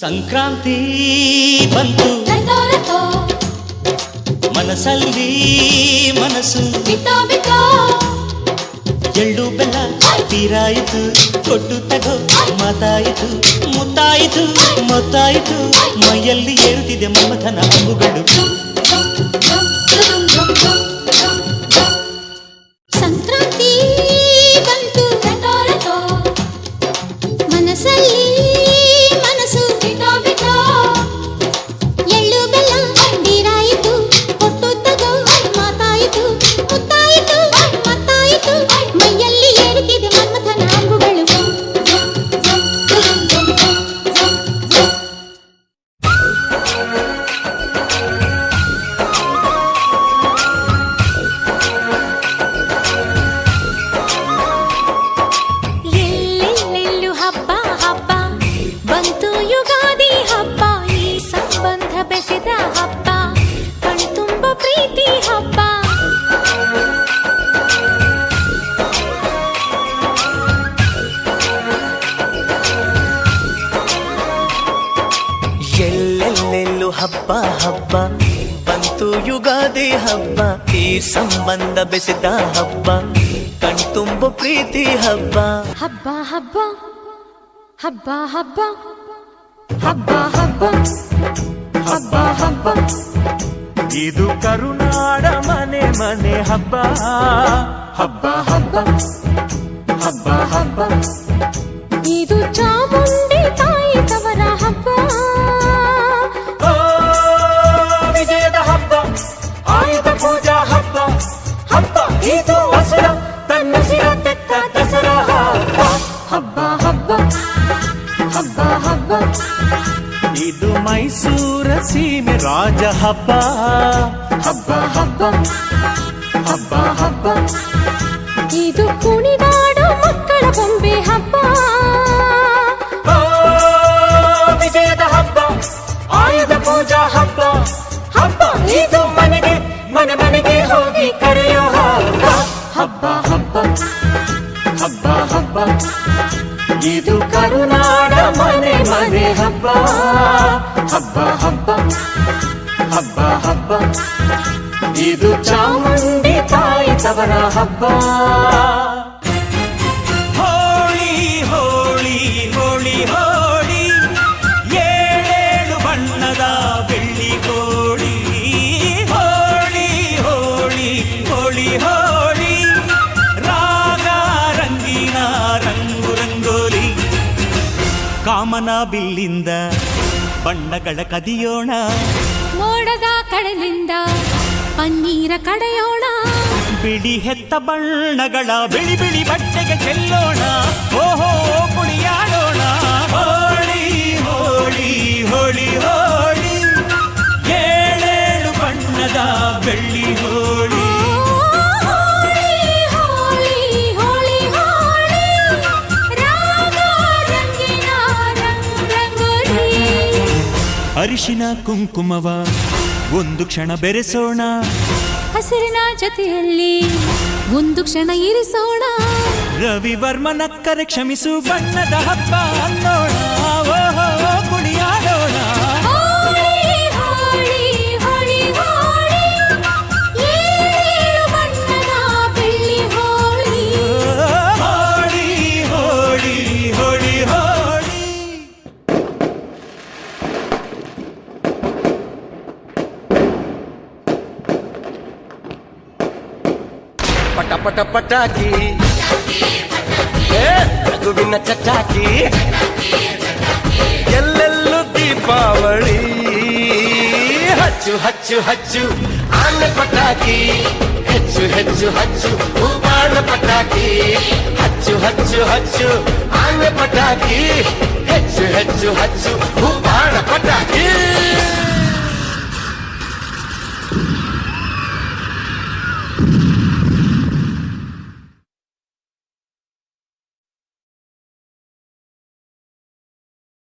ಸಂಕ್ರಾಂತಿ ಬಂತು ಮನಸ್ಸಲ್ಲಿ ಮನಸ್ಸು ಎಳ್ಳು ಬೆಲ್ಲ ತೀರಾಯಿತು ಕೊಟ್ಟು ತಗೋ ಮಾತಾಯಿತು ಮುತ್ತಾಯಿತು ಮೊತ್ತಾಯಿತು ಮೈಯಲ್ಲಿ ಏರುತ್ತಿದೆ ಮಮಥನ ಅಂಬುಗಳು. ಸಂಕ್ರಾಂತಿ ಬಂತು ಮನಸ್ಸಲ್ಲಿ ಮನಸ್ಸು ಎಳ್ಳು ಬೆಲ್ಲ ತೀರಾಯಿತು ಕೊಟ್ಟು ತಗೋ ಮಾತಾಯಿತು ಮುತ್ತಾಯಿತು ಮತ್ತಾಯಿತು ಮೈಯಲ್ಲಿ ಏರುತ್ತಿದೆ ಮನ್ಮಥನ ಅಂಬುಗಳು. ಎಲ್ಲೆಲ್ಲೆಲ್ಲೂ ಹಬ್ಬ ಹಬ್ಬ ಬಂತು ಯುಗಾದಿ ಹಬ್ಬ, ಈ ಸಂಬಂಧ ಬೆಸೆದ ಹಬ್ಬ, ಕಣ್ತುಂಬ ಪ್ರೀತಿ ಹಬ್ಬ. ಎಲ್ಲೆಲ್ಲೆಲ್ಲೂ ಹಬ್ಬ ಹಬ್ಬ ಬಂತು ಯುಗಾದಿ ಹಬ್ಬ, ಈ ಸಂಬಂಧ ಬೆಸೆದ ಹಬ್ಬ, ಕಣ್ತುಂಬ ಪ್ರೀತಿ ಹಬ್ಬ. ಹಬ್ಬ ಹಬ್ಬ ಹಬ್ಬ ಹಬ್ಬ ಹಬ್ಬ ಹಬ್ಬ ಹಬ್ಬ ಹಬ್ಬ ಇದು ಕರುನಾಡ ಮನೆ ಮನೆ ಹಬ್ಬ ಹಬ್ಬ ಹಬ್ಬ ಹಬ್ಬ ಹಬ್ಬ ಇದು ಚಾಮುಂಡಿ ತಾಯಿ ತವರ ಹಬ್ಬ. ವಿಜಯದ ಹಬ್ಬ, ಆಯುಧ ಪೂಜಾ ಹಬ್ಬ, ಹಬ್ಬ ಇದು ಹಸುರ ತನ್ನ ಸಿರ ತೆತ್ತ ದಸರಾ ಹಬ್ಬ. ಹಬ್ಬ ಹಬ್ಬ ಹಬ್ಬ ಹಬ್ಬ ಇದು ಮೈಸೂರ ಸೀಮೆ ರಾಜ ಹಬ್ಬ ಹಬ್ಬ ಹಬ್ಬ ಹಬ್ಬ ಹಬ್ಬ ಇದು ಕುಣಿದಾಡೋ ಮಕ್ಕಳ ಬೊಂಬೆ ಹಬ್ಬ. ವಿಜಯದ ಹಬ್ಬ, ಆಯುಧ ಪೂಜಾ ಹಬ್ಬ, ಹಬ್ಬ ಇದು ಮನೆಗೆ ಮನೆ ಮನೆಗೆ ಹೋಗಿ ಕರೆಯೋ ಹಬ್ಬ. ಹಬ್ಬ ಹಬ್ಬ ಹಬ್ಬ ಹಬ್ಬ ಇದು ಕರುನಾಡ ಮನೆ ಮನೆ ಹಬ್ಬ ಹಬ್ಬ ಹಬ್ಬ ಹಬ್ಬ ಹಬ್ಬ ಇದು ಚಾಮುಂಡಿ ತಾಯಿ ತವರ ಹಬ್ಬ. ಹೋಳಿ ಹೋಳಿ ಹೋಳಿ ಹೋಳಿ ಏಳೇಳು ಬಣ್ಣದ ಬೆಳ್ಳಿ ಹೋಳಿ. ಹೋಳಿ ಹೋಳಿ ಹೋಳಿ ಹೋಳಿ ರಾಗ ರಂಗಿನ ರಂಗು ರಂಗೋಲಿ. ಕಾಮನ ಬಿಲ್ಲಿಂದ ಬಣ್ಣಗಳ ಕದಿಯೋಣ, ಮೋಡದ ಕಡಲಿಂದ ಪನ್ನೀರ ಕಡೆಯೋಣ, ಬಿಳಿ ಹೆತ್ತ ಬಣ್ಣಗಳ ಬಿಳಿ ಬಿಳಿ ಬಟ್ಟೆಗೆ ಚೆಲ್ಲೋಣ, ಓಹೋ ಕುಣಿಯಾಡೋಣ. ಹೋಳಿ ಹೋಳಿ ಹೋಳಿ ಹೋಳಿ ಏಳೇಳು ಬಣ್ಣದ ಬೆಳ್ಳಿ ಹೋಳಿ. ಹೋಳಿ ಹೋಳಿ ಹೋಳಿ ಹೋಳಿ ರಾಗ ರಂಗಿನ ರಂಗೋಲಿ. ಅರಿಶಿನ ಕುಂಕುಮವ ಒಂದು ಕ್ಷಣ ಬೆರೆಸೋಣ, ಹಸಿರಿನ ಜೊತೆಯಲ್ಲಿ ಒಂದು ಕ್ಷಣ ಇರಿಸೋಣ, ರವಿವರ್ಮನ ಕರೆ ಕ್ಷಮಿಸು ಬಣ್ಣದ ಹಬ್ಬ ಅನ್ನೋಣ, ಓಹೋ ಕುಣಿಯಾಡೋಣ. ಹೋಳಿ ಹೋಳಿ ಹೋಳಿ ಹೋಳಿ ಏಳೇಳು ಬಣ್ಣದ ಬೆಳ್ಳಿ ಹೋಳಿ. ಹೋಳಿ ಹೋಳಿ ಹೋಳಿ ಹೋಳಿ. ಪಟ ಪಟ ಪಟಾಕಿ ರಘುವಿನ ಚಟಾಕಿ, ಎಲ್ಲೆಲ್ಲೂ ದೀಪಾವಳಿ. ಹಚ್ಚು ಹಚ್ಚು ಹಚ್ಚು ಆನೆ ಪಟಾಕಿ, ಹೆಚ್ಚು ಹೆಚ್ಚು ಹಚ್ಚು ಹೂಬಾಣ ಪಟಾಕಿ. ಹಚ್ಚು ಹಚ್ಚು ಹಚ್ಚು ಆನೆ ಪಟಾಕಿ, ಹೆಚ್ಚು ಹೆಚ್ಚು ಹಚ್ಚು ಹೂಬಾಣ ಪಟಾಕಿ.